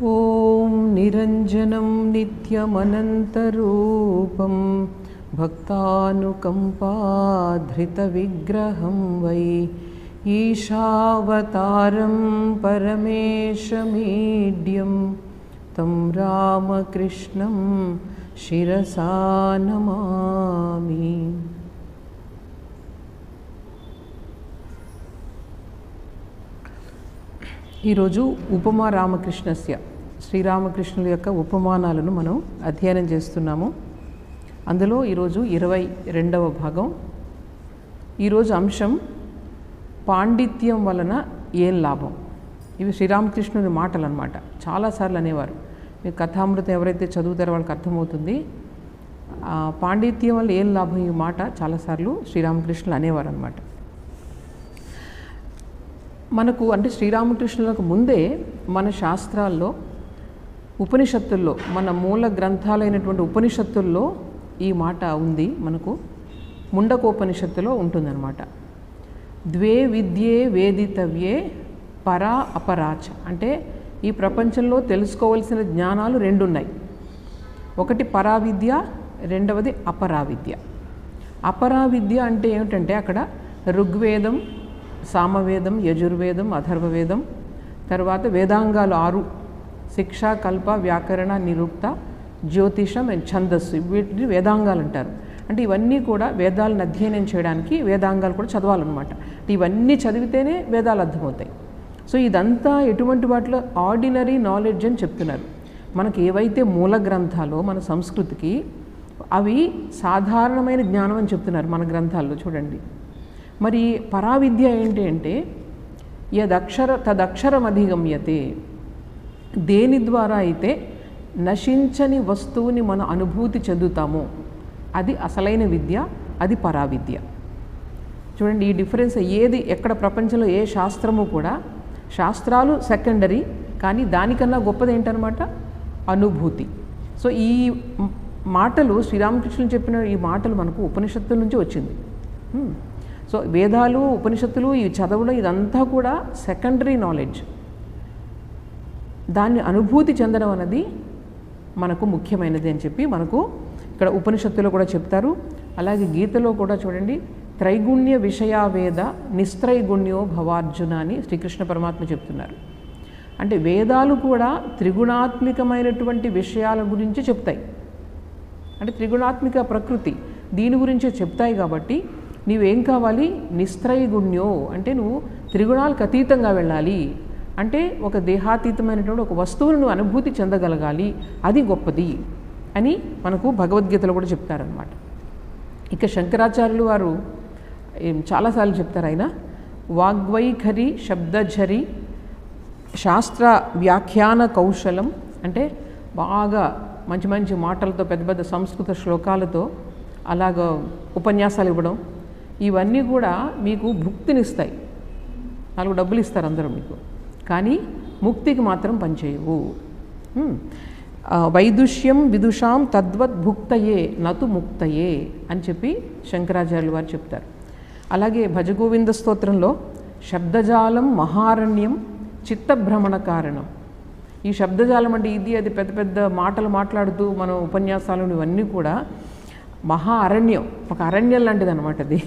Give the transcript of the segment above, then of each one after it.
ఓం నిరంజనం నిత్యమనంతరూపం భక్తానుకంపాధృతవిగ్రహం why ఈశావతారం పరమేశమీడ్యం తం రామకృష్ణం శిరసా నమామి. ఈరోజు ఉపమా రామకృష్ణస్య శ్రీరామకృష్ణుల యొక్క ఉపమానాలను మనం అధ్యయనం చేస్తున్నాము. అందులో ఈరోజు 22వ భాగం. ఈరోజు అంశం పాండిత్యం వలన ఏం లాభం. ఇవి శ్రీరామకృష్ణుని మాటలు అన్నమాట. చాలాసార్లు అనేవారు. మీకు కథామృతం ఎవరైతే చదువుతారో వాళ్ళకి అర్థమవుతుంది. పాండిత్యం వల్ల ఏం లాభం ఈ మాట చాలాసార్లు శ్రీరామకృష్ణులు అనేవారు అన్నమాట. మనకు అంటే శ్రీరామకృష్ణులకు ముందే మన శాస్త్రాల్లో ఉపనిషత్తుల్లో మన మూల గ్రంథాలైనటువంటి ఉపనిషత్తుల్లో ఈ మాట ఉంది. మనకు ముండకోపనిషత్తులో ఉంటుందన్నమాట. ద్వే విద్యే వేదితవ్యే పరా అపరాచ. అంటే ఈ ప్రపంచంలో తెలుసుకోవలసిన జ్ఞానాలు రెండు ఉన్నాయి. ఒకటి పరావిద్య, రెండవది అపరావిద్య. అపరావిద్య అంటే ఏమిటంటే అక్కడ ఋగ్వేదం, సామవేదం, యజుర్వేదం, అథర్వవేదం, తర్వాత వేదాంగాలు 6, శిక్ష, కల్ప, వ్యాకరణ, నిరుక్త, జ్యోతిషం అండ్ ఛందస్సు, వీటిని వేదాంగాలు అంటారు. అంటే ఇవన్నీ కూడా వేదాలను అధ్యయనం చేయడానికి వేదాంగాలు కూడా చదవాలన్నమాట. ఇవన్నీ చదివితేనే వేదాలు అర్థమవుతాయి. సో ఇదంతా ఎటువంటి వాటిలో ఆర్డినరీ నాలెడ్జ్ అని చెప్తున్నారు. మనకి ఏవైతే మూల గ్రంథాలో మన సంస్కృతికి అవి సాధారణమైన జ్ఞానం అని చెప్తున్నారు మన గ్రంథాల్లో. చూడండి, మరి పరావిద్య ఏంటి అంటే తదక్షరం అధిగమ్యతే. దేని ద్వారా అయితే నశించని వస్తువుని మన అనుభూతి చెందుతామో అది అసలైన విద్య, అది పరావిద్య. చూడండి ఈ డిఫరెన్స్. ఏది ఎక్కడ ప్రపంచంలో ఏ శాస్త్రము కూడా, శాస్త్రాలు సెకండరీ, కానీ దానికన్నా గొప్పది ఏంటనమాట అనుభూతి. సో ఈ మాటలు శ్రీరామకృష్ణులు చెప్పిన ఈ మాటలు మనకు ఉపనిషత్తుల నుంచి వచ్చింది. సో వేదాలు, ఉపనిషత్తులు ఇవి చదవడం ఇదంతా కూడా సెకండరీ నాలెడ్జ్. దాన్ని అనుభూతి చెందడం అన్నది మనకు ముఖ్యమైనది అని చెప్పి మనకు ఇక్కడ ఉపనిషత్తులో కూడా చెప్తారు. అలాగే గీతలో కూడా చూడండి, త్రైగుణ్య విషయావేద నిస్త్రైగుణ్యో భవార్జున అని శ్రీకృష్ణ పరమాత్మ చెప్తున్నారు. అంటే వేదాలు కూడా త్రిగుణాత్మికమైనటువంటి విషయాల గురించి చెప్తాయి. అంటే త్రిగుణాత్మిక ప్రకృతి దీని గురించే చెప్తాయి. కాబట్టి నీవేం కావాలి? నిస్త్రైగుణ్యో అంటే నువ్వు త్రిగుణాలకు అతీతంగా వెళ్ళాలి. అంటే ఒక దేహాతీతమైనటువంటి ఒక వస్తువును నువ్వు అనుభూతి చెందగలగాలి, అది గొప్పది అని మనకు భగవద్గీతలో కూడా చెప్తారనమాట. ఇక శంకరాచార్యులు వారు చాలాసార్లు చెప్తారు. ఆయన వాగ్వైఖరి శబ్దఝరి శాస్త్ర వ్యాఖ్యాన కౌశలం, అంటే బాగా మంచి మంచి మాటలతో పెద్ద పెద్ద సంస్కృత శ్లోకాలతో అలాగ ఉపన్యాసాలు ఇవ్వడం, ఇవన్నీ కూడా మీకు భుక్తినిస్తాయి. 4 డబ్బులు ఇస్తారు అందరూ మీకు, కానీ ముక్తికి మాత్రం పనిచేయవు. వైదుష్యం విదుషాం తద్వత్ భుక్తయే నతు ముక్తయే అని చెప్పి శంకరాచార్యులు వారు చెప్తారు. అలాగే భజగోవింద స్తోత్రంలో శబ్దజాలం మహారణ్యం చిత్తభ్రమణ కారణం. ఈ శబ్దజాలం అంటే ఇది అది పెద్ద పెద్ద మాటలు మాట్లాడుతూ మనం ఉపన్యాసాలు ఇవన్నీ కూడా మహా అరణ్యం, ఒక అరణ్యం లాంటిది అనమాట. అది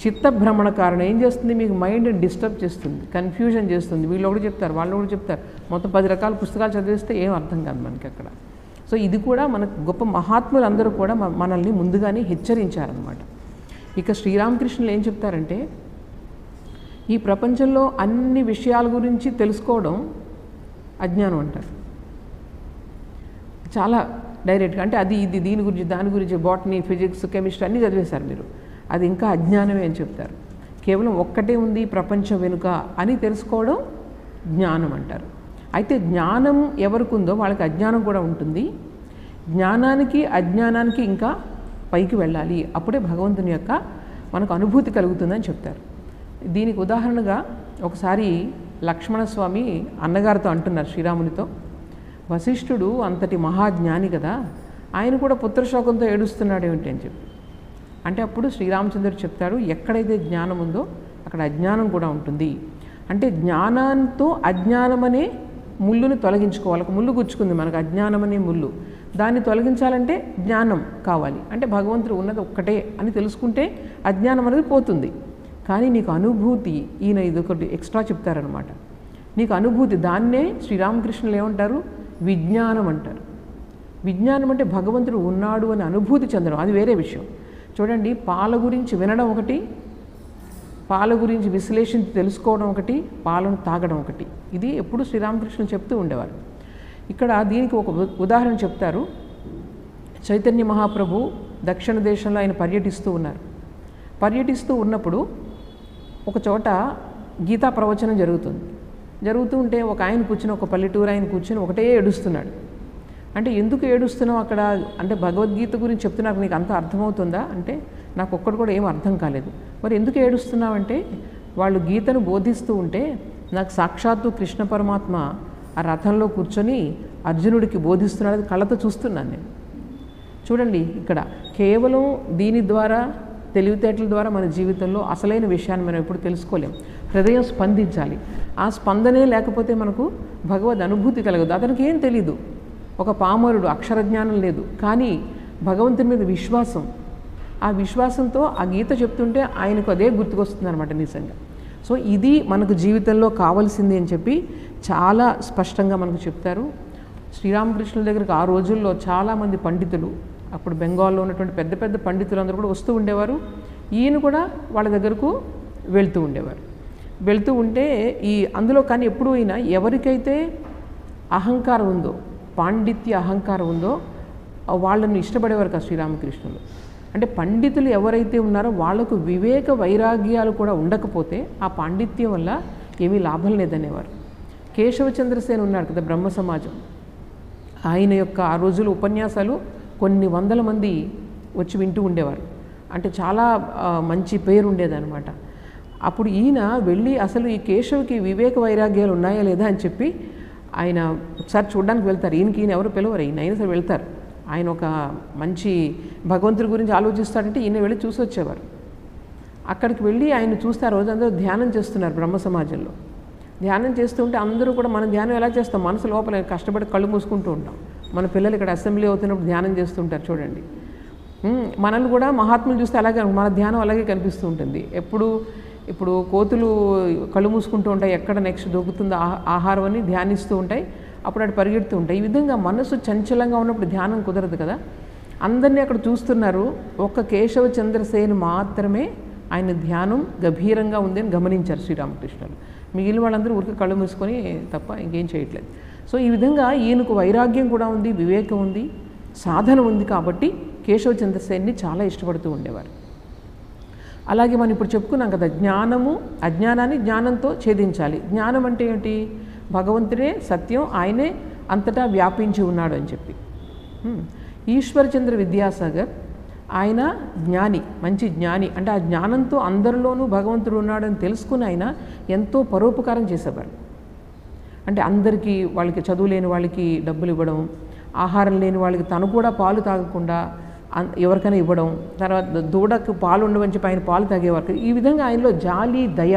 చిత్తభ్రమణ కారణం. ఏం చేస్తుంది? మీకు మైండ్ డిస్టర్బ్ చేస్తుంది, కన్ఫ్యూజన్ చేస్తుంది. వీళ్ళు ఒకటి చెప్తారు, వాళ్ళు ఒకటి చెప్తారు. మొత్తం 10 రకాల పుస్తకాలు చదివిస్తే ఏం అర్థం కాదు మనకి అక్కడ. సో ఇది కూడా మనకు గొప్ప మహాత్ములు అందరూ కూడా మనల్ని ముందుగానే హెచ్చరించారనమాట. ఇక శ్రీరామకృష్ణులు ఏం చెప్తారంటే, ఈ ప్రపంచంలో అన్ని విషయాల గురించి తెలుసుకోవడం అజ్ఞానం అంటారు. చాలా డైరెక్ట్గా అంటే అది ఇది దీని గురించి దాని గురించి బాటనీ, ఫిజిక్స్, కెమిస్ట్రీ అన్నీ చదివేశారు మీరు, అది ఇంకా అజ్ఞానమే అని చెప్తారు. కేవలం ఒక్కటే ఉంది ప్రపంచం వెనుక అని తెలుసుకోవడం జ్ఞానం అంటారు. అయితే జ్ఞానం ఎవరికి ఉందో వాళ్ళకి అజ్ఞానం కూడా ఉంటుంది. జ్ఞానానికి అజ్ఞానానికి ఇంకా పైకి వెళ్ళాలి, అప్పుడే భగవంతుని యొక్క మనకు అనుభూతి కలుగుతుందని చెప్తారు. దీనికి ఉదాహరణగా ఒకసారి లక్ష్మణస్వామి అన్నగారితో అంటున్నారు శ్రీరామునితో, వశిష్ఠుడు అంతటి మహాజ్ఞాని కదా, ఆయన కూడా పుత్రశోకంతో ఏడుస్తున్నాడు ఏమిటి అని చెప్పి. అంటే అప్పుడు శ్రీరామచంద్రుడు చెప్తాడు, ఎక్కడైతే జ్ఞానం ఉందో అక్కడ అజ్ఞానం కూడా ఉంటుంది. అంటే జ్ఞానంతో అజ్ఞానం అనే ముళ్ళుని తొలగించుకోవాలి. ఒక ముళ్ళు గుచ్చుకుంది మనకు, అజ్ఞానం అనే ముళ్ళు. దాన్ని తొలగించాలంటే జ్ఞానం కావాలి. అంటే భగవంతుడు ఉన్నది ఒక్కటే అని తెలుసుకుంటే అజ్ఞానం అనేది పోతుంది. కానీ నీకు అనుభూతి, ఈయన ఇదొకటి ఎక్స్ట్రా చెప్తారనమాట. నీకు అనుభూతి, దాన్నే శ్రీరామకృష్ణులు ఏమంటారు? విజ్ఞానం అంటారు. విజ్ఞానం అంటే భగవంతుడు ఉన్నాడు అని అనుభూతి చెందడం, అది వేరే విషయం. చూడండి, పాల గురించి వినడం ఒకటి, పాల గురించి విశ్లేషించి తెలుసుకోవడం ఒకటి, పాలను తాగడం ఒకటి. ఇది ఎప్పుడు శ్రీరామకృష్ణులు చెప్తూ ఉండేవారు. ఇక్కడ దీనికి ఒక ఉదాహరణ చెప్తారు. చైతన్య మహాప్రభు దక్షిణ దేశంలో ఆయన పర్యటిస్తూ ఉన్నారు. పర్యటిస్తూ ఉన్నప్పుడు ఒక చోట గీతా ప్రవచనం జరుగుతూ ఉంటే ఒక ఆయన కూర్చుని, ఒక పల్లెటూరు ఆయన కూర్చుని ఒకటే ఏడుస్తున్నాడు. అంటే ఎందుకు ఏడుస్తున్నావు అక్కడ అంటే భగవద్గీత గురించి చెప్తున్నారు, నీకు అంత అర్థమవుతుందా అంటే నాకు ఒక్కడు కూడా ఏం అర్థం కాలేదు. మరి ఎందుకు ఏడుస్తున్నావు అంటే వాళ్ళు గీతను బోధిస్తూ ఉంటే నాకు సాక్షాత్తు కృష్ణ పరమాత్మ ఆ రథంలో కూర్చొని అర్జునుడికి బోధిస్తున్నాడు, కళ్ళతో చూస్తున్నాను నేను. చూడండి, ఇక్కడ కేవలం దీని ద్వారా, తెలివితేటల ద్వారా మన జీవితంలో అసలైన విషయాన్ని మనం ఎప్పుడు తెలుసుకోలేం. హృదయం స్పందించాలి. ఆ స్పందనే లేకపోతే మనకు భగవద్ అనుభూతి కలగదు. అతనికి ఏం తెలీదు, ఒక పామరుడు, అక్షరజ్ఞానం లేదు, కానీ భగవంతుని మీద విశ్వాసం, ఆ విశ్వాసంతో ఆ గీత చెప్తుంటే ఆయనకు అదే గుర్తుకొస్తుంది అనమాట నిజంగా. సో ఇది మనకు జీవితంలో కావాల్సింది అని చెప్పి చాలా స్పష్టంగా మనకు చెప్తారు. శ్రీరామకృష్ణుల దగ్గరకు ఆ రోజుల్లో చాలామంది పండితులు, అప్పుడు బెంగాల్లో ఉన్నటువంటి పెద్ద పెద్ద పండితులు అందరూ కూడా వస్తూ ఉండేవారు. ఈయన కూడా వాళ్ళ దగ్గరకు వెళ్తూ ఉండేవారు. వెళ్తూ ఉంటే అందులో కానీ ఎప్పుడూ ఈయన ఎవరికైతే అహంకారం ఉందో, పాండిత్య అహంకారం ఉందో వాళ్ళను ఇష్టపడేవారు కాదు శ్రీరామకృష్ణులు. అంటే పండితులు ఎవరైతే ఉన్నారో వాళ్లకు వివేక వైరాగ్యాలు కూడా ఉండకపోతే ఆ పాండిత్యం వల్ల ఏమీ లాభం లేదనేవారు. కేశవచంద్రసేన ఉన్నారు కదా, బ్రహ్మ సమాజం, ఆయన యొక్క ఆ రోజులు ఉపన్యాసాలు కొన్ని వందల మంది వచ్చి వింటూ ఉండేవారు. అంటే చాలా మంచి పేరు ఉండేదన్నమాట. అప్పుడు ఈయన వెళ్ళి అసలు ఈ కేశవ్కి వివేక వైరాగ్యాలు ఉన్నాయా లేదా అని చెప్పి ఆయన ఒకసారి చూడడానికి వెళ్తారు. ఈయన ఎవరు పిలవరు, ఈయన అయినా సరే వెళ్తారు. ఆయన ఒక మంచి భగవంతుడి గురించి ఆలోచిస్తాడంటే ఈయన వెళ్ళి చూసి వచ్చేవారు. అక్కడికి వెళ్ళి ఆయన చూస్తే ఆ రోజు అందరూ ధ్యానం చేస్తున్నారు బ్రహ్మ సమాజంలో. ధ్యానం చేస్తుంటే అందరూ కూడా మనం ధ్యానం ఎలా చేస్తాం, మనసు లోపల కష్టపడి కళ్ళు మూసుకుంటూ ఉంటాం. మన పిల్లలు ఇక్కడ అసెంబ్లీ అవుతున్నప్పుడు ధ్యానం చేస్తుంటారు చూడండి. మనల్ని కూడా మహాత్ములు చూస్తే అలాగే మన ధ్యానం అలాగే కనిపిస్తూ ఉంటుంది. ఇప్పుడు కోతులు కళ్ళు మూసుకుంటూ ఉంటాయి, ఎక్కడ నెక్స్ట్ దొరుకుతుందో ఆహారం అని ధ్యానిస్తూ ఉంటాయి, అప్పుడు అటు పరిగెడుతూ ఉంటాయి. ఈ విధంగా మనసు చంచలంగా ఉన్నప్పుడు ధ్యానం కుదరదు కదా. అందరినీ అక్కడ చూస్తున్నారు. ఒక్క కేశవ చంద్రసేన మాత్రమే ఆయన ధ్యానం గభీరంగా ఉంది అని గమనించారు శ్రీరామకృష్ణులు. మిగిలిన వాళ్ళందరూ ఊరికి కళ్ళు మూసుకొని తప్ప ఇంకేం చేయట్లేదు. సో ఈ విధంగా ఈయనకు వైరాగ్యం కూడా ఉంది, వివేకం ఉంది, సాధన ఉంది. కాబట్టి కేశవ చంద్రసేన్ని చాలా ఇష్టపడుతూ ఉండేవారు. అలాగే మనం ఇప్పుడు చెప్పుకున్నాం కదా, జ్ఞానము అజ్ఞానాన్ని జ్ఞానంతో ఛేదించాలి. జ్ఞానం అంటే ఏంటి? భగవంతుడే సత్యం, ఆయనే అంతటా వ్యాపించి ఉన్నాడు అని చెప్పి. ఈశ్వరచంద్ర విద్యాసాగర్ ఆయన జ్ఞాని, మంచి జ్ఞాని. అంటే ఆ జ్ఞానంతో అందరిలోనూ భగవంతుడు ఉన్నాడని తెలుసుకుని ఆయన ఎంతో పరోపకారం చేసేవారు. అంటే అందరికీ, వాళ్ళకి చదువు లేని వాళ్ళకి డబ్బులు ఇవ్వడం, ఆహారం లేని వాళ్ళకి తను కూడా పాలు తాగకుండా ఎవరికైనా ఇవ్వడం, తర్వాత దూడకు పాలు ఉండవని చెప్పి ఆయన పాలు తాగేవారు. ఈ విధంగా ఆయనలో జాలి, దయ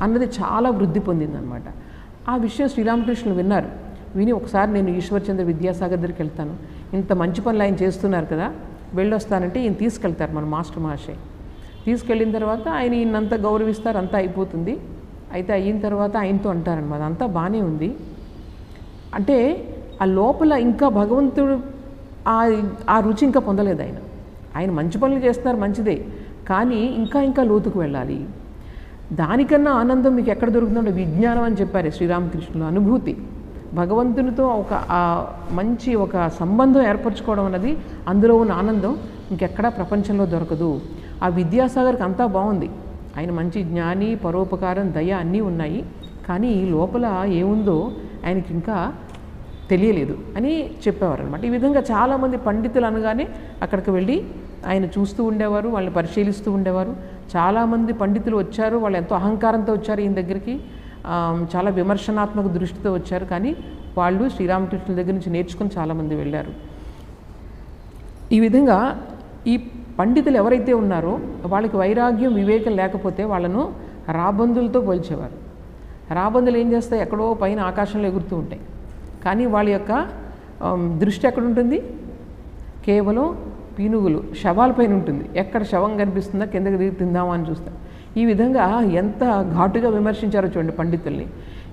అన్నది చాలా వృద్ధి పొందిందనమాట. ఆ విషయం శ్రీరామకృష్ణులు విన్నారు. విని ఒకసారి నేను ఈశ్వరచంద్ర విద్యాసాగర్ దగ్గరికి వెళ్తాను, ఇంత మంచి పనులు ఆయన చేస్తున్నారు కదా, వెళ్ళొస్తానంటే ఈయన తీసుకెళ్తారు మన మాస్టర్ మహాశయ్. తీసుకెళ్ళిన తర్వాత ఆయన ఈయనంతా గౌరవిస్తారు, అంతా అయిపోతుంది. అయితే అయిన తర్వాత ఆయనతో అంటారనమాట, అంతా బాగానే ఉంది, అంటే ఆ లోపల ఇంకా భగవంతుడు ఆ రుచి ఇంకా పొందలేదు ఆయన మంచి పనులు చేస్తున్నారు, మంచిదే, కానీ ఇంకా లోతుకు వెళ్ళాలి. దానికన్నా ఆనందం మీకు ఎక్కడ దొరుకుతుందంటే విజ్ఞానం అని చెప్పారు శ్రీరామకృష్ణులు. అనుభూతి, భగవంతునితో ఒక మంచి ఒక సంబంధం ఏర్పరచుకోవడం అన్నది, అందులో ఉన్న ఆనందం ఇంకెక్కడా ప్రపంచంలో దొరకదు. ఆ విద్యాసాగర్కి అంతా బాగుంది, ఆయన మంచి జ్ఞాని, పరోపకారం, దయ అన్నీ ఉన్నాయి, కానీ లోపల ఏముందో ఆయనకి ఇంకా తెలియలేదు అని చెప్పేవారు అనమాట. ఈ విధంగా చాలామంది పండితులు అనగానే అక్కడికి వెళ్ళి ఆయన చూస్తూ ఉండేవారు, వాళ్ళని పరిశీలిస్తూ ఉండేవారు. చాలామంది పండితులు వచ్చారు, వాళ్ళు ఎంతో అహంకారంతో వచ్చారు ఈయన దగ్గరికి, చాలా విమర్శనాత్మక దృష్టితో వచ్చారు, కానీ వాళ్ళు శ్రీరామకృష్ణుల దగ్గర నుంచి నేర్చుకుని చాలామంది వెళ్ళారు. ఈ విధంగా ఈ పండితులు ఎవరైతే ఉన్నారో వాళ్ళకి వైరాగ్యం, వివేకం లేకపోతే వాళ్ళను రాబందులతో పోల్చేవారు. రాబందులు ఏం చేస్తాయి, ఎక్కడో పైన ఆకాశంలో ఎగురుతూ ఉంటాయి. కానీ వాళ్ళ యొక్క దృష్టి ఎక్కడ ఉంటుంది? కేవలం పీనుగులు శవాలపైన ఉంటుంది. ఎక్కడ శవం కనిపిస్తుందా కిందకి దిగి తిందామా అని చూస్తారు. ఈ విధంగా ఎంత ఘాటుగా విమర్శించారో చూడండి పండితుల్ని.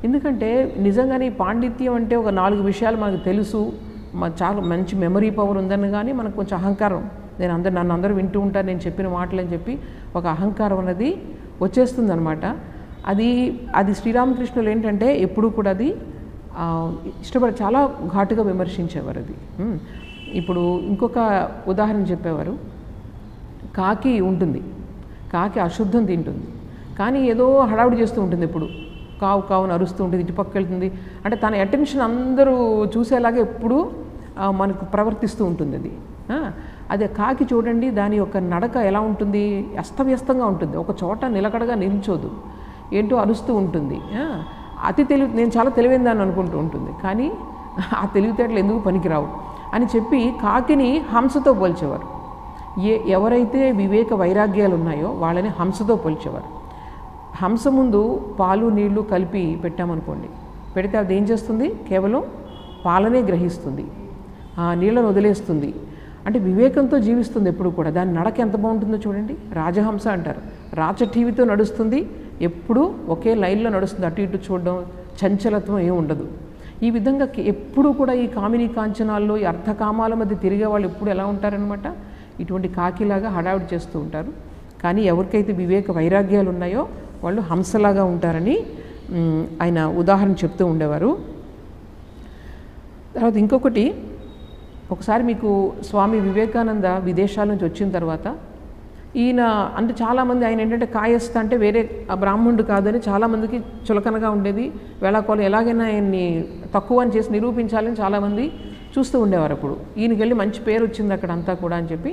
ఎందుకంటే నిజంగానే ఈ పాండిత్యం అంటే ఒక 4 విషయాలు మనకు తెలుసు, చాలా మంచి మెమరీ పవర్ ఉందని, కానీ మనకు కొంచెం అహంకారం, నన్ను అందరూ వింటూ ఉంటారు నేను చెప్పిన మాటలు అని చెప్పి ఒక అహంకారం అనేది వచ్చేస్తుంది అనమాట. అది శ్రీరామకృష్ణులు ఏంటంటే ఎప్పుడు కూడా అది ఇష్టపడి చాలా ఘాటుగా విమర్శించేవారు అది. ఇప్పుడు ఇంకొక ఉదాహరణ చెప్పేవారు. కాకి ఉంటుంది, కాకి అశుద్ధం తింటుంది, కానీ ఏదో హడావుడి చేస్తూ ఉంటుంది, ఎప్పుడు కావు కావును అరుస్తూ ఉంటుంది, ఇటు పక్క వెళ్తుంది. అంటే తన అటెన్షన్ అందరూ చూసేలాగా ఎప్పుడు మనకు ప్రవర్తిస్తూ ఉంటుంది అది. అదే కాకి చూడండి, దాని యొక్క నడక ఎలా ఉంటుంది? అస్తవ్యస్తంగా ఉంటుంది, ఒక చోట నిలకడగా నిల్చోదు, ఏంటో అరుస్తూ ఉంటుంది. నేను చాలా తెలివైందాన్ని అనుకుంటూ ఉంటుంది, కానీ ఆ తెలివితేటలు ఎందుకు పనికిరావు అని చెప్పి కాకిని హంసతో పోల్చేవారు. ఎవరైతే వివేక వైరాగ్యాలు ఉన్నాయో వాళ్ళని హంసతో పోల్చేవారు. హంస ముందు పాలు నీళ్లు కలిపి పెట్టామనుకోండి, పెడితే అది ఏం చేస్తుంది? కేవలం పాలనే గ్రహిస్తుంది, నీళ్ళను వదిలేస్తుంది. అంటే వివేకంతో జీవిస్తుంది ఎప్పుడు కూడా. దాని నడక ఎంత బాగుంటుందో చూడండి. రాజహంస అంటారు, రాచఠీవితో నడుస్తుంది, ఎప్పుడు ఒకే లైన్లో నడుస్తుంది, అటు ఇటు చూడడం, చంచలత్వం ఏమి ఉండదు. ఈ విధంగా ఎప్పుడు కూడా ఈ కామినీ కాంచనాల్లో ఈ అర్థకామాల మధ్య తిరిగే వాళ్ళు ఎప్పుడు ఎలా ఉంటారనమాట? ఇటువంటి కాకిలాగా హడావిడి చేస్తూ ఉంటారు. కానీ ఎవరికైతే వివేక వైరాగ్యాలు ఉన్నాయో వాళ్ళు హంసలాగా ఉంటారని ఆయన ఉదాహరణ చెప్తూ ఉండేవారు. తర్వాత ఇంకొకటి, ఒకసారి మీకు స్వామి వివేకానంద విదేశాల నుంచి వచ్చిన తర్వాత ఈయన అంటే చాలామంది ఆయన ఏంటంటే కాయస్థ అంటే వేరే బ్రాహ్మణుడు కాదని చాలామందికి చులకనగా ఉండేది. వేళాకోళం ఎలాగైనా ఆయన్ని తక్కువ అని చేసి నిరూపించాలని చాలామంది చూస్తూ ఉండేవారు. అప్పుడు ఈయనకి వెళ్ళి మంచి పేరు వచ్చింది అక్కడ అంతా కూడా అని చెప్పి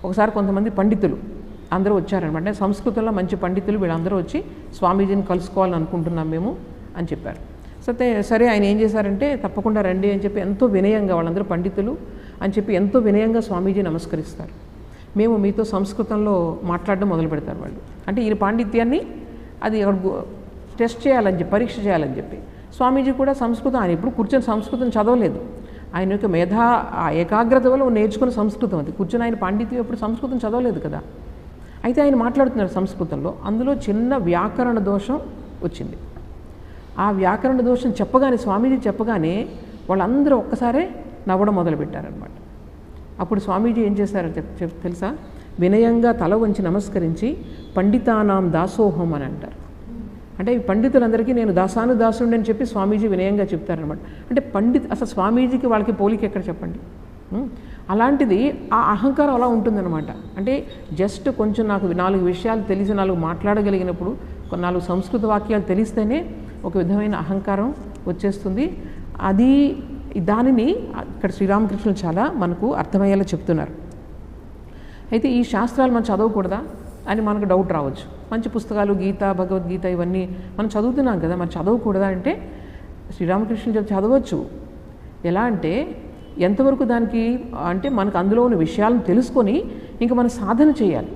ఒకసారి కొంతమంది పండితులు అందరూ వచ్చారనమాట. సంస్కృతంలో మంచి పండితులు వీళ్ళందరూ వచ్చి స్వామీజీని కలుసుకోవాలని అనుకుంటున్నాం మేము అని చెప్పారు. సరే ఆయన ఏం చేశారంటే తప్పకుండా రండి అని చెప్పి ఎంతో వినయంగా, వాళ్ళందరూ పండితులు అని చెప్పి ఎంతో వినయంగా స్వామీజీ నమస్కరిస్తారు. మేము మీతో సంస్కృతంలో మాట్లాడడం మొదలు పెడతారు వాళ్ళు. అంటే ఈయన పాండిత్యాన్ని అది టెస్ట్ చేయాలని చెప్పి, పరీక్ష చేయాలని చెప్పి. స్వామీజీ కూడా సంస్కృతం, ఆయన ఎప్పుడు కూర్చొని సంస్కృతం చదవలేదు, ఆయన యొక్క ఏకాగ్రత వల్ల నేర్చుకున్న సంస్కృతం అది. కూర్చొని ఆయన పాండిత్యం ఎప్పుడు సంస్కృతం చదవలేదు కదా. అయితే ఆయన మాట్లాడుతున్నారు సంస్కృతంలో, అందులో చిన్న వ్యాకరణ దోషం వచ్చింది. ఆ వ్యాకరణ దోషం చెప్పగానే, స్వామీజీ చెప్పగానే వాళ్ళందరూ ఒక్కసారే నవ్వడం మొదలుపెట్టారనమాట. అప్పుడు స్వామీజీ ఏం చేశారో తెలుసా? వినయంగా తల వంచి నమస్కరించి పండితానాం దాసోహం అని అంటారు. అంటే ఈ పండితులందరికీ నేను దాసుండి అని చెప్పి స్వామీజీ వినయంగా చెప్తారనమాట. అంటే అసలు స్వామీజీకి వాళ్ళకి పోలిక ఎక్కడ చెప్పండి? అలాంటిది ఆ అహంకారం అలా ఉంటుందన్నమాట. అంటే జస్ట్ కొంచెం నాకు 4 విషయాలు తెలిసి 4 మాట్లాడగలిగినప్పుడు 4 సంస్కృత వాక్యాలు తెలిస్తేనే ఒక విధమైన అహంకారం వచ్చేస్తుంది. దానిని ఇక్కడ శ్రీరామకృష్ణులు చాలా మనకు అర్థమయ్యేలా చెప్తున్నారు. అయితే ఈ శాస్త్రాలు మనం చదవకూడదా అని మనకు డౌట్ రావచ్చు. మంచి పుస్తకాలు, గీత, భగవద్గీత ఇవన్నీ మనం చదువుతున్నాం కదా, మనం చదవకూడదా అంటే శ్రీరామకృష్ణులు చదవచ్చు. ఎలా అంటే ఎంతవరకు దానికి అంటే మనకు అందులో ఉన్న విషయాలను తెలుసుకొని ఇంకా మనం సాధన చేయాలి.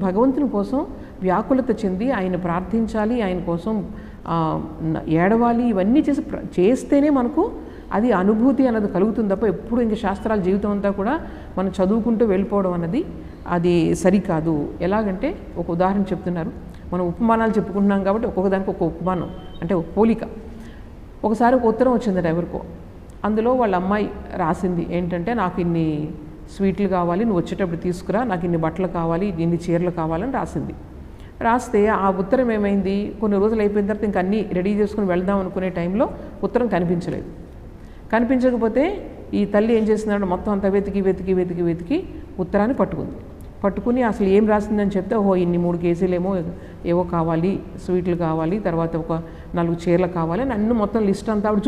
భగవంతుని కోసం వ్యాకులత చెంది ఆయన ప్రార్థించాలి, ఆయన కోసం ఏడవాలి, ఇవన్నీ చేస్తేనే మనకు అది అనుభూతి అన్నది కలుగుతుంది తప్ప ఎప్పుడు ఇంక శాస్త్రాల జీవితం అంతా కూడా మనం చదువుకుంటూ వెళ్ళిపోవడం అన్నది అది సరికాదు. ఎలాగంటే ఒక ఉదాహరణ చెప్తున్నారు. మనం ఉపమానాలు చెప్పుకుంటున్నాం కాబట్టి ఒక్కొక్క దానికి ఒక ఉపమానం అంటే ఒక పోలిక. ఒకసారి ఒక ఉత్తరం వచ్చిందట ఎవరికో, అందులో వాళ్ళ అమ్మాయి రాసింది ఏంటంటే, నాకు ఇన్ని స్వీట్లు కావాలి, నువ్వు వచ్చేటప్పుడు తీసుకురా, నాకు ఇన్ని బట్టలు కావాలి, ఇన్ని చీరలు కావాలని రాసింది. రాస్తే ఆ ఉత్తరం ఏమైంది, కొన్ని రోజులు అయిపోయిన తర్వాత ఇంక అన్నీ రెడీ చేసుకుని వెళ్దాం అనుకునే టైంలో ఉత్తరం కనిపించలేదు. కనిపించకపోతే ఈ తల్లి ఏం చేసిందంటే మొత్తం అంతా వెతికి ఉత్తరాన్ని పట్టుకుని అసలు ఏం రాసిందని చెప్తే, ఓహో ఇన్ని 3 కేజీలేమో ఏవో కావాలి, స్వీట్లు కావాలి, తర్వాత ఒక 4 చీరలు కావాలి అని అన్ని మొత్తం లిస్ట్ అంతా ఆవిడ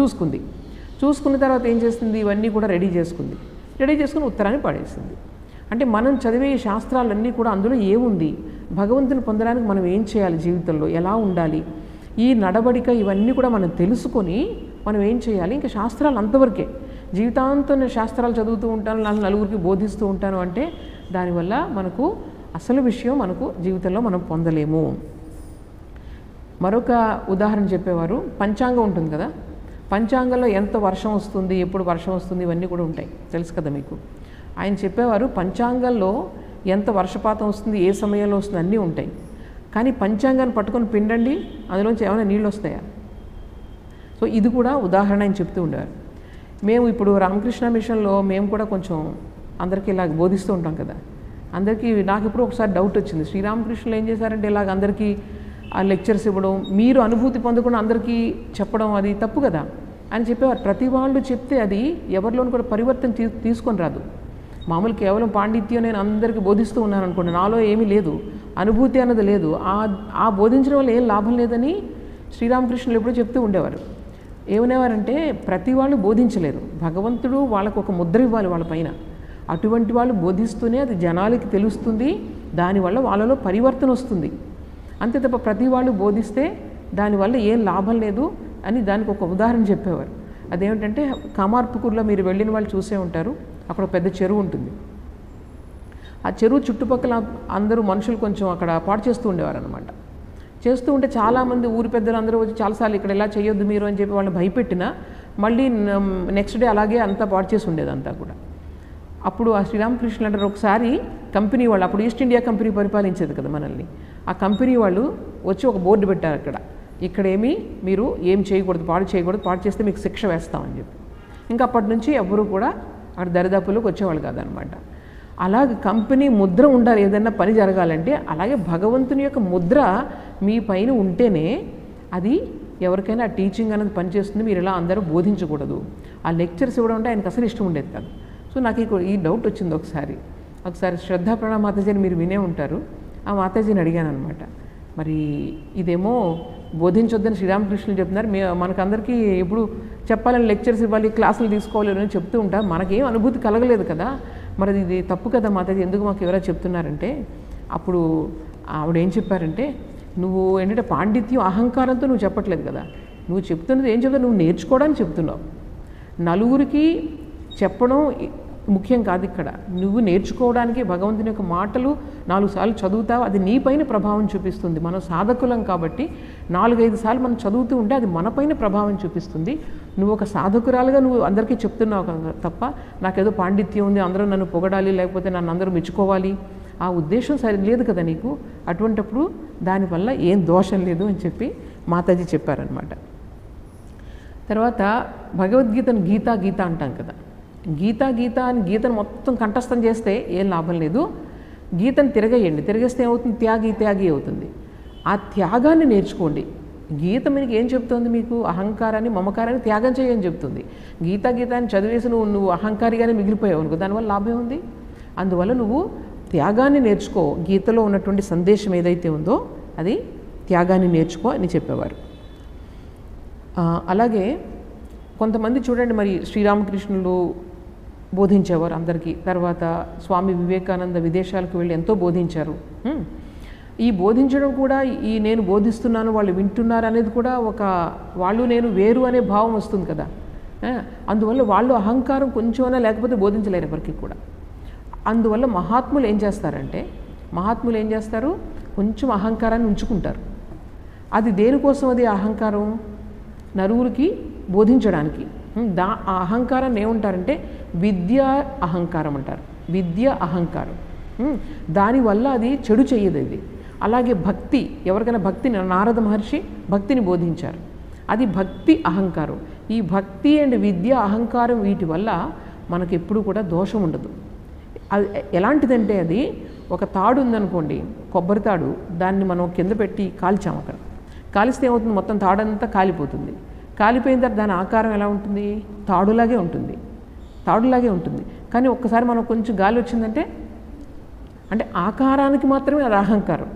చూసుకున్న తర్వాత ఏం చేస్తుంది, ఇవన్నీ కూడా రెడీ చేసుకుని ఉత్తరాన్ని పడేసింది. అంటే మనం చదివే శాస్త్రాలన్నీ కూడా అందులో ఏముంది, భగవంతుని పొందడానికి మనం ఏం చేయాలి, జీవితంలో ఎలా ఉండాలి, ఈ నడవడిక ఇవన్నీ కూడా మనం తెలుసుకొని మనం ఏం చేయాలి. ఇంకా శాస్త్రాలు అంతవరకే. జీవితాంతం నేను శాస్త్రాలు చదువుతూ ఉంటాను, నలుగురికి బోధిస్తూ ఉంటాను అంటే దానివల్ల మనకు అసలు విషయం మనకు జీవితంలో మనం పొందలేము. మరొక ఉదాహరణ చెప్పేవారు, పంచాంగం ఉంటుంది కదా, పంచాంగంలో ఎంత వర్షం వస్తుంది, ఎప్పుడు వర్షం వస్తుంది, ఇవన్నీ కూడా ఉంటాయి, తెలుసు కదా మీకు. ఆయన చెప్పేవారు పంచాంగంలో ఎంత వర్షపాతం వస్తుంది, ఏ సమయంలో వస్తుంది అన్నీ ఉంటాయి. కానీ పంచాంగాన్ని పట్టుకొని పిండండి, అందులోంచి ఏమైనా నీళ్ళు వస్తాయా? సో ఇది కూడా ఉదాహరణ ఆయన చెప్తూ ఉండేవారు. మేము ఇప్పుడు రామకృష్ణ మిషన్లో మేము కూడా కొంచెం అందరికీ ఇలాగ బోధిస్తూ ఉంటాం కదా. అందరికీ నాకు ఇప్పుడు ఒకసారి డౌట్ వచ్చింది, శ్రీరామకృష్ణులు ఏం చేశారంటే ఇలాగ అందరికీ ఆ లెక్చర్స్ ఇవ్వడం, మీరు అనుభూతి పొందకుండా అందరికీ చెప్పడం అది తప్పు కదా అని చెప్పేవారు. ప్రతి వాళ్ళు చెప్తే అది ఎవరిలోనూ కూడా పరివర్తన తీసుకొని రాదు. మామూలు కేవలం పాండిత్యం నేను అందరికీ బోధిస్తూ ఉన్నాను అనుకోండి, నాలో ఏమీ లేదు, అనుభూతి అన్నది లేదు, ఆ బోధించడం వల్ల ఏం లాభం లేదని శ్రీరామకృష్ణులు ఎప్పుడూ చెప్తూ ఉండేవారు. ఏమనేవారంటే ప్రతి వాళ్ళు బోధించలేరు, భగవంతుడు వాళ్ళకు ఒక ముద్ర ఇవ్వాలి వాళ్ళ పైన. అటువంటి వాళ్ళు బోధిస్తూనే అది జనాలకి తెలుస్తుంది, దానివల్ల వాళ్ళలో పరివర్తన వస్తుంది. అంతే తప్ప ప్రతి వాళ్ళు బోధిస్తే దానివల్ల ఏం లాభం లేదు అని దానికి ఒక ఉదాహరణ చెప్పేవారు. అదేమిటంటే కామార్పుకూరులో మీరు వెళ్ళిన వాళ్ళు చూసే ఉంటారు, అక్కడ పెద్ద చెరువు ఉంటుంది. ఆ చెరువు చుట్టుపక్కల అందరూ మనుషులు కొంచెం అక్కడ పాడు చేస్తూ ఉండేవారు అనమాట. చేస్తూ ఉంటే చాలామంది ఊరి పెద్దలు అందరూ వచ్చి చాలాసార్లు ఇక్కడ ఇలా చేయొద్దు మీరు అని చెప్పి వాళ్ళని భయపెట్టినా మళ్ళీ నెక్స్ట్ డే అలాగే అంతా పాడు చేసి ఉండేదంతా కూడా. అప్పుడు ఆ శ్రీరామకృష్ణులు అంటారు, ఒకసారి కంపెనీ వాళ్ళు, అప్పుడు ఈస్ట్ ఇండియా కంపెనీ పరిపాలించేది కదా మనల్ని, ఆ కంపెనీ వాళ్ళు వచ్చి ఒక బోర్డు పెట్టారు, ఇక్కడేమీ మీరు ఏం చేయకూడదు, పాడు చేయకూడదు, పాడు చేస్తే మీకు శిక్ష వేస్తామని చెప్పి. ఇంకా అప్పటి నుంచి ఎవరు కూడా అక్కడ దరిదాపుల్లోకి వచ్చేవాళ్ళు కాదనమాట. అలాగే కంపెనీ ముద్ర ఉండాలి ఏదైనా పని జరగాలంటే. అలాగే భగవంతుని యొక్క ముద్ర మీ పైన ఉంటేనే అది ఎవరికైనా ఆ టీచింగ్ అనేది పనిచేస్తుంది. మీరు ఇలా అందరూ బోధించకూడదు, ఆ లెక్చర్స్ ఇవ్వడం అంటే ఆయనకు అసలు ఇష్టం ఉండేది కాదు. సో నాకు ఈ డౌట్ వచ్చింది ఒకసారి శ్రద్ధా ప్రణా మాతాజీని మీరు వినే ఉంటారు. ఆ మాతాజీని అడిగాను అనమాట, మరి ఇదేమో బోధించొద్దని శ్రీరామకృష్ణులు చెప్తున్నారు, మనకందరికీ ఎప్పుడు చెప్పాలని లెక్చర్స్ ఇవ్వాలి, క్లాసులు తీసుకోవాలి అని చెప్తూ ఉంటారు, మనకేం అనుభూతి కలగలేదు కదా, మరి ఇది తప్పు కదా మాతాజీ, ఎందుకు మాకు ఎవరో చెప్తున్నారంటే అప్పుడు ఆవిడ ఏం చెప్పారంటే, నువ్వు ఏంటంటే పాండిత్యం అహంకారంతో నువ్వు చెప్పట్లేదు కదా, నువ్వు చెప్తున్నది ఏం చెప్తావు, నువ్వు నేర్చుకోవడానికి చెప్తున్నావు. నలుగురికి చెప్పడం ముఖ్యం కాదు ఇక్కడ, నువ్వు నేర్చుకోవడానికి భగవంతుని యొక్క మాటలు 4 సార్లు చదువుతావు, అది నీపైన ప్రభావం చూపిస్తుంది. మనం సాధకులం కాబట్టి 4-5 సార్లు మనం చదువుతూ ఉంటే అది మనపైన ప్రభావం చూపిస్తుంది. నువ్వు ఒక సాధకురాలుగా నువ్వు అందరికీ చెప్తున్నావు తప్ప నాకేదో పాండిత్యం ఉంది, అందరూ నన్ను పొగడాలి, లేకపోతే నన్ను అందరూ మెచ్చుకోవాలి, ఆ ఉద్దేశం సరి లేదు కదా నీకు. అటువంటప్పుడు దానివల్ల ఏం దోషం లేదు అని చెప్పి మాతాజీ చెప్పారనమాట. తర్వాత భగవద్గీతను గీత అంటాం కదా, గీత అని గీతను మొత్తం కంఠస్థం చేస్తే ఏం లాభం లేదు. గీతను తిరగేస్తే ఏమవుతుంది, త్యాగి అవుతుంది. ఆ త్యాగాన్ని నేర్చుకోండి. గీత మీకు ఏం చెప్తుంది, మీకు అహంకారాన్ని మమకారాన్ని త్యాగం చేయని చెప్తుంది. గీతాన్ని చదివేసి నువ్వు అహంకారిగానే మిగిలిపోయావు అనుకో, దానివల్ల లాభం ఉంది. అందువల్ల నువ్వు త్యాగాన్ని నేర్చుకో, గీతలో ఉన్నటువంటి సందేశం ఏదైతే ఉందో అది త్యాగాన్ని నేర్చుకో అని చెప్పేవారు. అలాగే కొంతమంది చూడండి, మరి శ్రీరామకృష్ణులు బోధించేవారు అందరికీ. తర్వాత స్వామి వివేకానంద విదేశాలకు వెళ్ళి ఎంతో బోధించారు. ఈ బోధించడం కూడా ఈ నేను బోధిస్తున్నాను వాళ్ళు వింటున్నారు అనేది కూడా ఒక వాళ్ళు నేను వేరు అనే భావం వస్తుంది కదా. అందువల్ల వాళ్ళు అహంకారం కొంచెమైనా లేకపోతే బోధించలేరు ఎవరికి కూడా. అందువల్ల మహాత్ములు ఏం చేస్తారు, కొంచెం అహంకారాన్ని ఉంచుకుంటారు. అది దేనికోసం, అది అహంకారం నలుగురికి బోధించడానికి. ఆ అహంకారాన్ని ఏమంటారంటే విద్యా అహంకారం అంటారు, విద్య అహంకారం. దానివల్ల అది చెడు చెయ్యదు ఇది. అలాగే భక్తి, ఎవరికైనా భక్తిని, నారద మహర్షి భక్తిని బోధించారు, అది భక్తి అహంకారం. ఈ భక్తి అండ్ విద్య అహంకారం వీటి వల్ల మనకు ఎప్పుడు కూడా దోషం ఉండదు. అది ఎలాంటిదంటే, అది ఒక తాడు ఉందనుకోండి, కొబ్బరి తాడు, దాన్ని మనం కింద పెట్టి కాల్చాము. అక్కడ కాలిస్తే ఏమవుతుంది, మొత్తం తాడంతా కాలిపోతుంది. కాలిపోయిన తర్వాత దాని ఆకారం ఎలా ఉంటుంది, తాడులాగే ఉంటుంది. కానీ ఒక్కసారి మనం కొంచెం గాలి వచ్చిందంటే, అంటే ఆకారానికి మాత్రమే అది అహంకారం,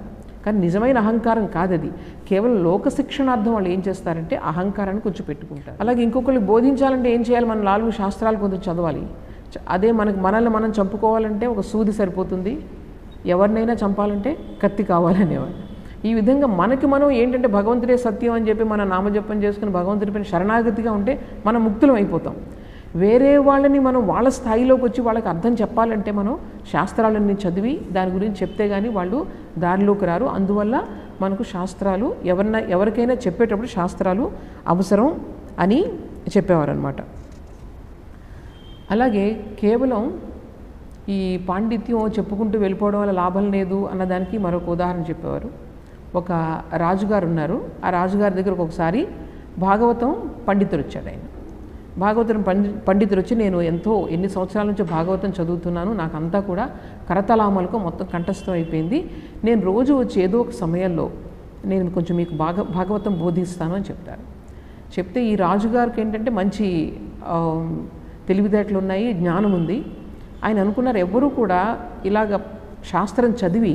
కానీ నిజమైన అహంకారం కాదు అది. కేవలం లోక శిక్షణార్థం వాళ్ళు ఏం చేస్తారంటే అహంకారాన్ని కొంచెం పెట్టుకుంటారు. అలాగే ఇంకొకరికి బోధించాలంటే ఏం చేయాలి, మనం 4 శాస్త్రాలు కొంచెం చదవాలి. అదే మనల్ని మనం చంపుకోవాలంటే ఒక సూది సరిపోతుంది, ఎవరినైనా చంపాలంటే కత్తి కావాలనేవారు. ఈ విధంగా మనకి మనం ఏంటంటే భగవంతుడే సత్యం అని చెప్పి మన నామజపం చేసుకుని భగవంతుడి పైన శరణాగతిగా ఉంటే మనం ముక్తులం అయిపోతాం. వేరే వాళ్ళని మనం వాళ్ళ స్థాయిలోకి వచ్చి వాళ్ళకి అర్థం చెప్పాలంటే మనం శాస్త్రాలన్నీ చదివి దాని గురించి చెప్తే కానీ వాళ్ళు దారిలోకి రారు. అందువల్ల మనకు శాస్త్రాలు ఎవరికైనా చెప్పేటప్పుడు శాస్త్రాలు అవసరం అని చెప్పేవారనమాట. అలాగే కేవలం ఈ పాండిత్యం చెప్పుకుంటూ వెళ్ళిపోవడం వల్ల లాభం లేదు అన్నదానికి మరొక ఉదాహరణ చెప్పేవారు. ఒక రాజుగారు ఉన్నారు. ఆ రాజుగారి దగ్గరకు ఒకసారి భాగవతం పండితుడు వచ్చాడు. ఆయన భాగవతం పండితుడు వచ్చి, నేను ఎన్ని సంవత్సరాల నుంచి భాగవతం చదువుతున్నాను, నాకు అంతా కూడా కరతలామలకు మొత్తం కంఠస్థం అయిపోయింది, నేను రోజు వచ్చి ఏదో ఒక సమయంలో నేను కొంచెం మీకు భాగవతం బోధిస్తాను అని చెప్తారు. చెప్తే ఈ రాజుగారికి ఏంటంటే మంచి తెలివితేటలు ఉన్నాయి, జ్ఞానం ఉంది. ఆయన అనుకున్నారు ఎవరు కూడా ఇలాగ శాస్త్రం చదివి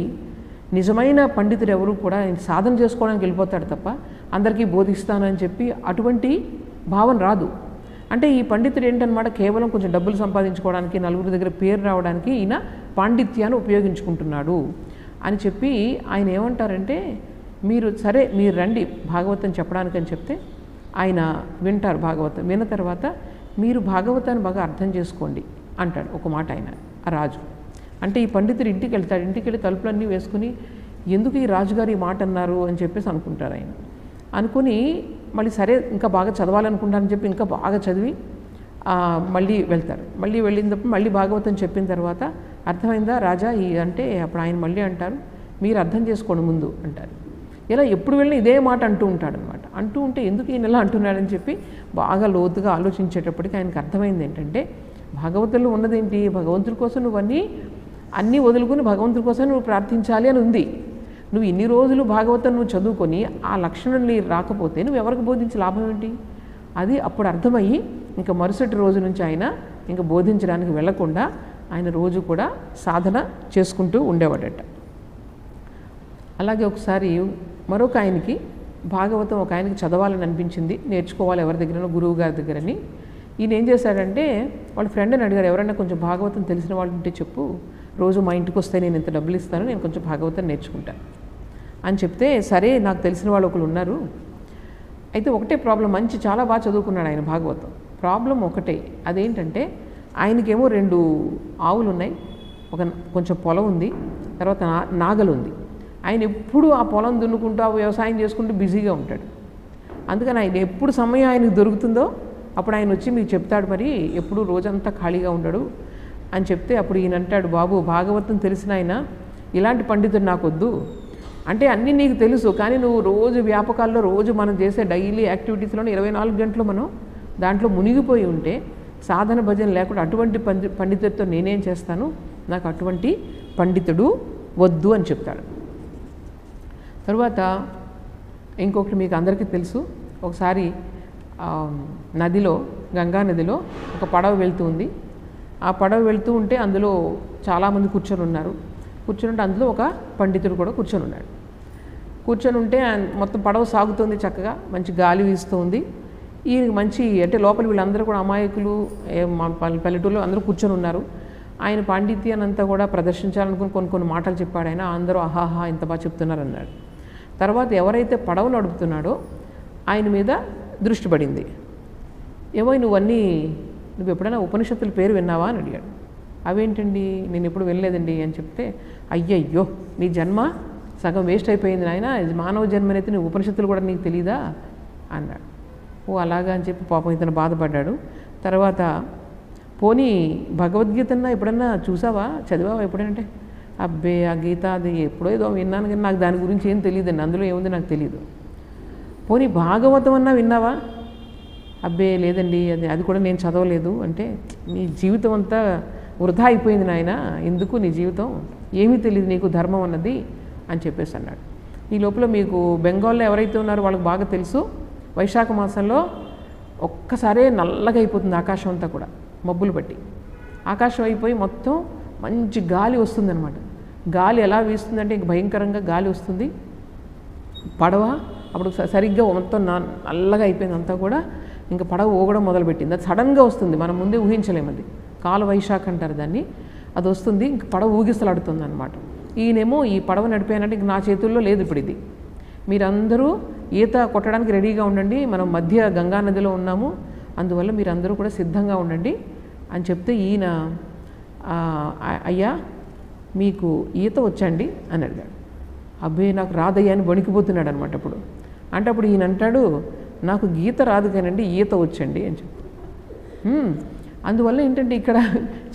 నిజమైన పండితుడు ఎవరు కూడా సాధన చేసుకోవడానికి వెళ్ళిపోతాడు తప్ప అందరికీ బోధిస్తానని చెప్పి అటువంటి భావన రాదు. అంటే ఈ పండితుడు ఏంటన్నమాట, కేవలం కొంచెం డబ్బులు సంపాదించుకోవడానికి, నలుగురి దగ్గర పేరు రావడానికి ఈయన పాండిత్యాన్ని ఉపయోగించుకుంటున్నాడు అని చెప్పి ఆయన ఏమంటారంటే, మీరు రండి భాగవతం చెప్పడానికి అని చెప్తే ఆయన వింటారు. భాగవతం విన్న తర్వాత మీరు భాగవతాన్ని బాగా అర్థం చేసుకోండి అంటాడు ఒక మాట ఆయన, ఆ రాజు. అంటే ఈ పండితుడు ఇంటికి వెళ్తాడు. ఇంటికి వెళ్ళి తలుపులన్నీ వేసుకుని ఎందుకు ఈ రాజుగారు ఈ మాట అన్నారు అని చెప్పేసి అనుకుంటారు. ఆయన అనుకుని మళ్ళీ సరే ఇంకా బాగా చదవాలనుకుంటారని చెప్పి ఇంకా బాగా చదివి మళ్ళీ వెళ్తారు. మళ్ళీ వెళ్ళినప్పుడు మళ్ళీ భాగవతం చెప్పిన తర్వాత అర్థమైందా రాజా అంటే అప్పుడు ఆయన మళ్ళీ అంటారు, మీరు అర్థం చేసుకోండి ముందు అంటారు. ఇలా ఎప్పుడు వెళ్ళినా ఇదే మాట అంటూ ఉంటాడనమాట. అంటూ ఉంటే ఎందుకు ఈయన ఇలా అంటున్నాడని చెప్పి బాగా లోతుగా ఆలోచించేటప్పటికి ఆయనకు అర్థమైంది ఏంటంటే, భాగవతంలో ఉన్నదేంటి, భగవంతుడి కోసం నువ్వు అన్నీ వదులుకుని భగవంతుడి కోసం నువ్వు ప్రార్థించాలి అని ఉంది. నువ్వు ఇన్ని రోజులు భాగవతం నువ్వు చదువుకొని ఆ లక్షణాలు రాకపోతే నువ్వు ఎవరికి బోధించి లాభం ఏంటి? అది అప్పుడు అర్థమయ్యి ఇంకా మరుసటి రోజు నుంచి ఆయన ఇంకా బోధించడానికి వెళ్లకుండా ఆయన రోజు కూడా సాధన చేసుకుంటూ ఉండేవాడట. అలాగే ఒకసారి మరొక ఆయనకి భాగవతం ఒక ఆయనకి చదవాలని అనిపించింది, నేర్చుకోవాలి ఎవరి దగ్గరనో గురువు గారి దగ్గరని. ఈయన ఏం చేశాడంటే వాళ్ళ ఫ్రెండ్ని అడిగారు, ఎవరైనా కొంచెం భాగవతం తెలిసిన వాళ్ళు ఉంటే చెప్పు, రోజు మా ఇంటికి వస్తే నేను ఇంత డబ్బులు ఇస్తాను, నేను కొంచెం భాగవతం నేర్చుకుంటాను అని చెప్తే, సరే నాకు తెలిసిన వాళ్ళు ఒకరు ఉన్నారు. అయితే ఒకటే ప్రాబ్లం, చాలా బాగా చదువుకున్నాడు ఆయన భాగవతం. ప్రాబ్లం ఒకటే, అదేంటంటే ఆయనకేమో 2 ఆవులు ఉన్నాయి, కొంచెం పొలం ఉంది, తర్వాత నాగలు ఉంది. ఆయన ఎప్పుడు ఆ పొలం దున్నుకుంటూ ఆ వ్యవసాయం చేసుకుంటూ బిజీగా ఉంటాడు. అందుకని ఆయన ఎప్పుడు సమయం ఆయనకు దొరుకుతుందో అప్పుడు ఆయన వచ్చి మీకు చెప్తాడు, మరి ఎప్పుడు రోజంతా ఖాళీగా ఉండడు అని చెప్తే అప్పుడు ఈయన అంటాడు, బాబు భాగవతం తెలిసిన ఆయన ఇలాంటి పండితుడు నాకొద్దు, అంటే అన్నీ నీకు తెలుసు కానీ నువ్వు రోజు వ్యాపకాల్లో రోజు మనం చేసే డైలీ యాక్టివిటీస్లోనే 24 గంటలు మనం దాంట్లో మునిగిపోయి ఉంటే సాధన భజన లేకుండా అటువంటి పండితుడితో నేనేం చేస్తాను, నాకు అటువంటి పండితుడు వద్దు అని చెప్తాడు. తరువాత ఇంకొకటి మీకు అందరికీ తెలుసు, ఒకసారి నదిలో, గంగా నదిలో ఒక పడవ వెళ్తూ ఉంది. ఆ పడవ వెళ్తూ ఉంటే అందులో చాలామంది కూర్చొని ఉన్నారు. కూర్చొని ఉంటే అందులో ఒక పండితుడు కూడా కూర్చొని ఉన్నాడు. కూర్చొని ఉంటే మొత్తం పడవ సాగుతుంది, చక్కగా మంచి గాలి వీస్తూ ఉంది. ఈ అంటే లోపల వీళ్ళందరూ కూడా అమాయకులు, పల్లెటూరులో అందరూ కూర్చొని ఉన్నారు. ఆయన పాండిత్యాన్ని అంతా కూడా ప్రదర్శించాలనుకుని కొన్ని మాటలు చెప్పాడు. ఆయన అందరూ ఆహాహా ఇంత బాగా చెప్తున్నారు అన్నాడు. తర్వాత ఎవరైతే పడవ నడుపుతున్నాడో ఆయన మీద దృష్టి పడింది. ఏమో నువ్వు ఎప్పుడైనా ఉపనిషత్తుల పేరు విన్నావా అని అడిగాడు. అవేంటండి, నేను ఎప్పుడు వినలేదండి అని చెప్తే, అయ్యయ్యో నీ జన్మ సగం వేస్ట్ అయిపోయింది నాయన, మానవ జన్మనైతే నీ ఉపనిషత్తులు కూడా నీకు తెలీదా అన్నాడు. ఓ అలాగా అని చెప్పి పాపం ఇతను బాధపడ్డాడు. తర్వాత పోనీ భగవద్గీతన్నా ఎప్పుడన్నా చూసావా, చదివావా ఎప్పుడంటే, అబ్బే ఆ గీత అది ఎప్పుడో ఏదో విన్నాను కానీ నాకు దాని గురించి ఏం తెలియదండి, అందులో ఏముంది నాకు తెలీదు. పోనీ భాగవతం అన్నా విన్నావా, అబ్బే లేదండి అది కూడా నేను చదవలేదు. అంటే నీ జీవితం అంతా వృధా అయిపోయింది నాయన, ఎందుకు నీ జీవితం, ఏమీ తెలియదు నీకు ధర్మం అన్నది అని చెప్పేసి అన్నాడు. ఈ లోపల మీకు బెంగాల్లో ఎవరైతే ఉన్నారో వాళ్ళకి బాగా తెలుసు, వైశాఖ మాసంలో ఒక్కసారే నల్లగా అయిపోతుంది ఆకాశం అంతా కూడా, మబ్బులు పట్టి ఆకాశం అయిపోయి మొత్తం మంచి గాలి వస్తుందన్నమాట. గాలి ఎలా వీస్తుందంటే ఇంక భయంకరంగా గాలి వస్తుంది. పడవ అప్పుడు సరిగ్గా మొత్తం నల్లగా అయిపోయింది అంతా కూడా, ఇంకా పడవ ఊగడం మొదలుపెట్టింది. అది సడన్గా వస్తుంది, మనం ముందే ఊహించలేము. అది కాల వైశాఖ అంటారు దాన్ని. అది వస్తుంది, ఇంక పడవ ఊగిసలాడుతుంది అనమాట. ఈయనేమో ఈ పడవ నడిపానంటే ఇంక నా చేతుల్లో లేదు ఇప్పుడు ఇది, మీరందరూ ఈత కొట్టడానికి రెడీగా ఉండండి, మనం మధ్య గంగా నదిలో ఉన్నాము, అందువల్ల మీరందరూ కూడా సిద్ధంగా ఉండండి అని చెప్తే ఈయన అయ్యా మీకు ఈత వచ్చండి అని అడిగాడు. అబ్బే నాకు రాదయ్యా అని వణికిపోతున్నాడు అనమాట. అప్పుడు ఈయన అంటాడు, నాకు గీత రాదు కానండి ఈత వచ్చండి అని చెప్పి. అందువల్ల ఏంటంటే ఇక్కడ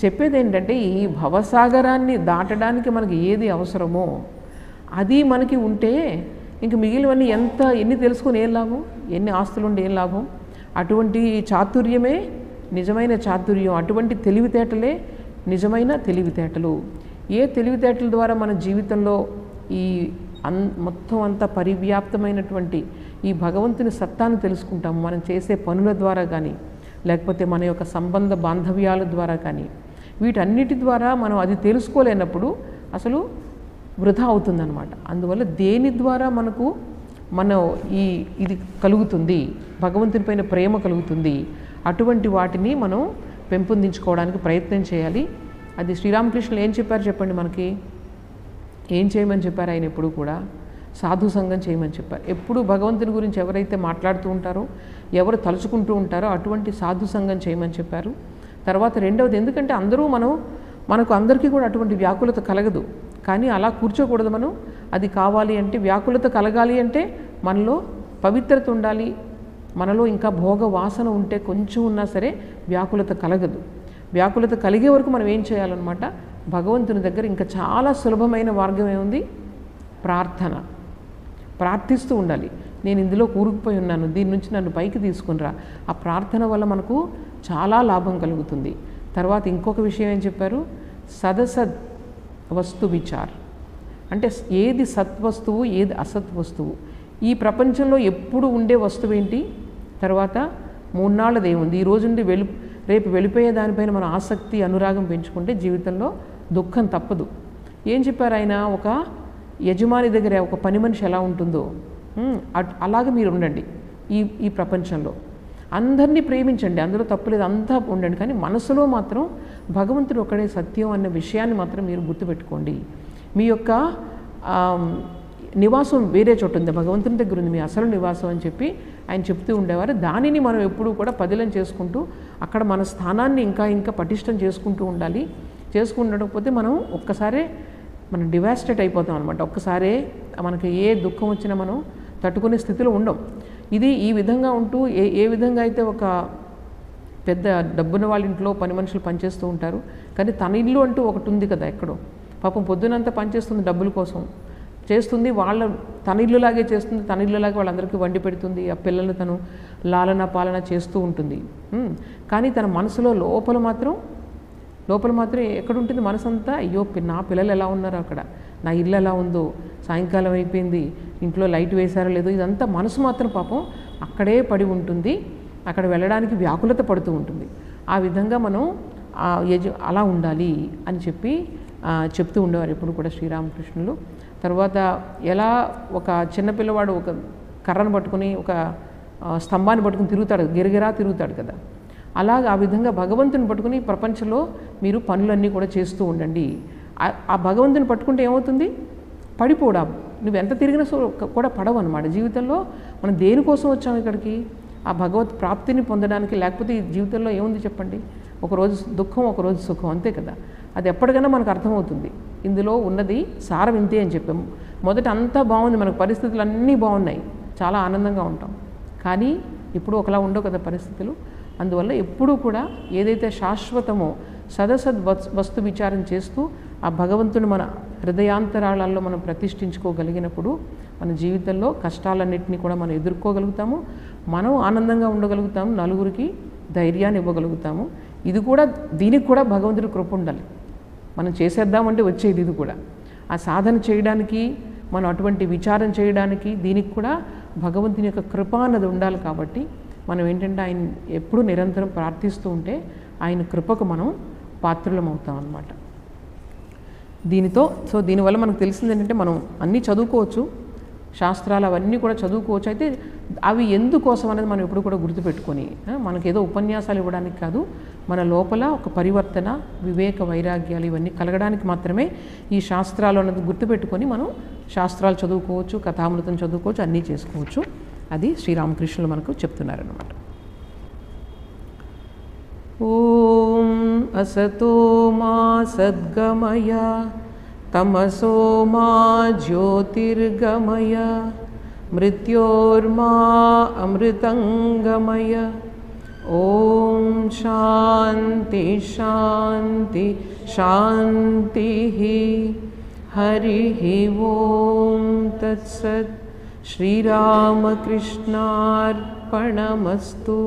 చెప్పేది ఏంటంటే ఈ భవసాగరాన్ని దాటడానికి మనకి ఏది అవసరమో అది మనకి ఉంటే ఇంక మిగిలినవన్నీ ఎన్ని తెలుసుకొని ఏం లాభం, ఎన్ని ఆస్తులు ఉండి ఏం లాభం. అటువంటి చాతుర్యమే నిజమైన చాతుర్యం, అటువంటి తెలివితేటలే నిజమైన తెలివితేటలు. ఏ తెలివితేటల ద్వారా మన జీవితంలో ఈ మొత్తం అంతా పరివ్యాప్తమైనటువంటి ఈ భగవంతుని సత్తాను తెలుసుకుంటాము, మనం చేసే పనుల ద్వారా కానీ లేకపోతే మన యొక్క సంబంధ బాంధవ్యాల ద్వారా కానీ, వీటన్నిటి ద్వారా మనం అది తెలుసుకోలేనప్పుడు అసలు వృధా అవుతుందన్నమాట. అందువల్ల దేని ద్వారా మనం ఇది కలుగుతుంది, భగవంతుని పైన ప్రేమ కలుగుతుంది, అటువంటి వాటిని మనం పెంపొందించుకోవడానికి ప్రయత్నం చేయాలి. అది శ్రీరామకృష్ణులు ఏం చెప్పారు చెప్పండి, మనకి ఏం చేయమని చెప్పారు? ఆయన ఎప్పుడు కూడా సాధు సంఘం చేయమని చెప్పారు. ఎప్పుడు భగవంతుని గురించి ఎవరైతే మాట్లాడుతూ ఉంటారో, ఎవరు తలుచుకుంటూ ఉంటారో అటువంటి సాధు సంఘం చేయమని చెప్పారు. తర్వాత రెండవది, ఎందుకంటే మనకు అందరికీ కూడా అటువంటి వ్యాకులత కలగదు, కానీ అలా కూర్చోకూడదు. మనం అది కావాలి అంటే, వ్యాకులత కలగాలి అంటే మనలో పవిత్రత ఉండాలి, మనలో ఇంకా భోగ వాసన ఉంటే కొంచెం ఉన్నా సరే వ్యాకులత కలగదు. వ్యాకులత కలిగే వరకు మనం ఏం చేయాలన్నమాట, భగవంతుని దగ్గర ఇంకా చాలా సులభమైన మార్గం ఏముంది, ప్రార్థిస్తూ ఉండాలి. నేను ఇందులో కూరుకుపోయి ఉన్నాను, దీని నుంచి నన్ను పైకి తీసుకునిరా. ఆ ప్రార్థన వల్ల మనకు చాలా లాభం కలుగుతుంది. తర్వాత ఇంకొక విషయం ఏం చెప్పారు, సదసద్ వస్తు విచార్, అంటే ఏది సత్వస్తువు ఏది అసత్ వస్తువు. ఈ ప్రపంచంలో ఎప్పుడు ఉండే వస్తువు ఏంటి, తర్వాత 3 నాళ్ళది ఏముంది, ఈ రోజు నుండి రేపు వెళ్ళిపోయే దానిపైన మన ఆసక్తి అనురాగం పెంచుకుంటే జీవితంలో దుఃఖం తప్పదు. ఏం చెప్పారు ఆయన, ఒక యజమాని దగ్గర ఒక పని మనిషి ఎలా ఉంటుందో అలాగే మీరు ఉండండి. ఈ ప్రపంచంలో అందరినీ ప్రేమించండి, అందులో తప్పులేదు, అంతా ఉండండి, కానీ మనసులో మాత్రం భగవంతుడు ఒక్కడే సత్యం అన్న విషయాన్ని మాత్రం మీరు గుర్తుపెట్టుకోండి. మీ యొక్క నివాసం వేరే చోటు ఉంది, భగవంతుని దగ్గర ఉంది మీ అసలు నివాసం అని చెప్పి ఆయన చెప్తూ ఉండేవారు. దానిని మనం ఎప్పుడూ కూడా పదిలం చేసుకుంటూ అక్కడ మన స్థానాన్ని ఇంకా పటిష్టం చేసుకుంటూ ఉండాలి. చేసుకుండకపోతే ఒక్కసారే మనం డివాస్టేట్ అయిపోతాం అనమాట. ఒక్కసారే మనకి ఏ దుఃఖం వచ్చినా మనం తట్టుకునే స్థితిలో ఉండం. ఇది ఈ విధంగా ఉంటూ ఏ విధంగా అయితే ఒక పెద్ద డబ్బున్న వాళ్ళ ఇంట్లో పని మనుషులు పనిచేస్తూ ఉంటారు, కానీ తన ఇల్లు అంటూ ఒకటి ఉంది కదా ఎక్కడో, పాపం పొద్దునంతా పనిచేస్తుంది, డబ్బుల కోసం చేస్తుంది, తన ఇల్లులాగే చేస్తుంది, తన ఇల్లులాగే వాళ్ళందరికీ వండి పెడుతుంది, ఆ పిల్లలు తను లాలన పాలన చేస్తూ ఉంటుంది. కానీ తన మనసులో లోపల మాత్రం ఎక్కడుంటుంది మనసంతా, అయ్యో నా పిల్లలు ఎలా ఉన్నారో అక్కడ, నా ఇల్లు ఎలా ఉందో, సాయంకాలం అయిపోయింది, ఇంట్లో లైట్ వేశారో లేదో, ఇదంతా మనసు మాత్రం పాపం అక్కడే పడి ఉంటుంది, అక్కడ వెళ్ళడానికి వ్యాకులత పడుతూ ఉంటుంది. ఆ విధంగా మనం అలా ఉండాలి అని చెప్తూ ఉండేవారు ఎప్పుడు కూడా శ్రీరామకృష్ణులు. తర్వాత ఎలా ఒక చిన్నపిల్లవాడు ఒక కర్రను పట్టుకుని ఒక స్తంభాన్ని పట్టుకుని తిరుగుతాడు, గిరగిరా తిరుగుతాడు కదా, అలాగా ఆ విధంగా భగవంతుని పట్టుకుని ప్రపంచంలో మీరు పనులన్నీ కూడా చేస్తూ ఉండండి. ఆ భగవంతుని పట్టుకుంటే ఏమవుతుంది, పడిపోవడం, నువ్వు ఎంత తిరిగినా కూడా పడవు అనమాట. జీవితంలో మనం దేనికోసం వచ్చాము ఇక్కడికి, ఆ భగవత్ ప్రాప్తిని పొందడానికి. లేకపోతే ఈ జీవితంలో ఏముంది చెప్పండి, ఒకరోజు దుఃఖం ఒకరోజు సుఖం, అంతే కదా. అది ఎప్పటికైనా మనకు అర్థమవుతుంది. ఇందులో ఉన్నది సారం ఇంతే అని చెప్పాము. మొదట అంతా బాగుంది, మనకు పరిస్థితులు అన్నీ బాగున్నాయి, చాలా ఆనందంగా ఉంటాం, కానీ ఇప్పుడు ఒకలా ఉండవు కదా పరిస్థితులు. అందువల్ల ఎప్పుడూ కూడా ఏదైతే శాశ్వతమో సదసద్ వస్తు విచారం చేస్తూ ఆ భగవంతుని మన హృదయాంతరాళాల్లో మనం ప్రతిష్ఠించుకోగలిగినప్పుడు మన జీవితంలో కష్టాలన్నింటినీ కూడా మనం ఎదుర్కోగలుగుతాము, మనం ఆనందంగా ఉండగలుగుతాము, నలుగురికి ధైర్యాన్ని ఇవ్వగలుగుతాము. దీనికి కూడా భగవంతుడి కృప ఉండాలి. మనం చేసేద్దామంటే వచ్చేది ఇది కూడా. ఆ సాధన చేయడానికి, మనం అటువంటి విచారం చేయడానికి దీనికి కూడా భగవంతుని యొక్క కృప అన్నది ఉండాలి. కాబట్టి మనం ఏంటంటే ఆయన ఎప్పుడూ నిరంతరం ప్రార్థిస్తూ ఉంటే ఆయన కృపకు మనం పాత్రులం అవుతాం అన్నమాట. దీనివల్ల మనకు తెలిసింది ఏంటంటే, మనం అన్నీ చదువుకోవచ్చు, శాస్త్రాలు అవన్నీ కూడా చదువుకోవచ్చు, అయితే అవి ఎందుకోసం అనేది మనం ఎప్పుడు కూడా గుర్తుపెట్టుకొని, మనకేదో ఉపన్యాసాలు ఇవ్వడానికి కాదు, మన లోపల ఒక పరివర్తన, వివేక వైరాగ్యాలు ఇవన్నీ కలగడానికి మాత్రమే ఈ శాస్త్రాలు అన్నది గుర్తుపెట్టుకొని మనం శాస్త్రాలు చదువుకోవచ్చు, కథామృతం చదువుకోవచ్చు, అన్నీ చేసుకోవచ్చు. అది శ్రీరామకృష్ణులు మనకు చెప్తున్నారన్నమాట. ఓం అసతో మా సద్గమయ తమసో మా జ్యోతిర్గమయ मृत्योर्मा अमृतंगमय। ओम शांति शांति शांति। हरि ओम तत्सत्। श्रीरामकृष्णार्पणमस्तु।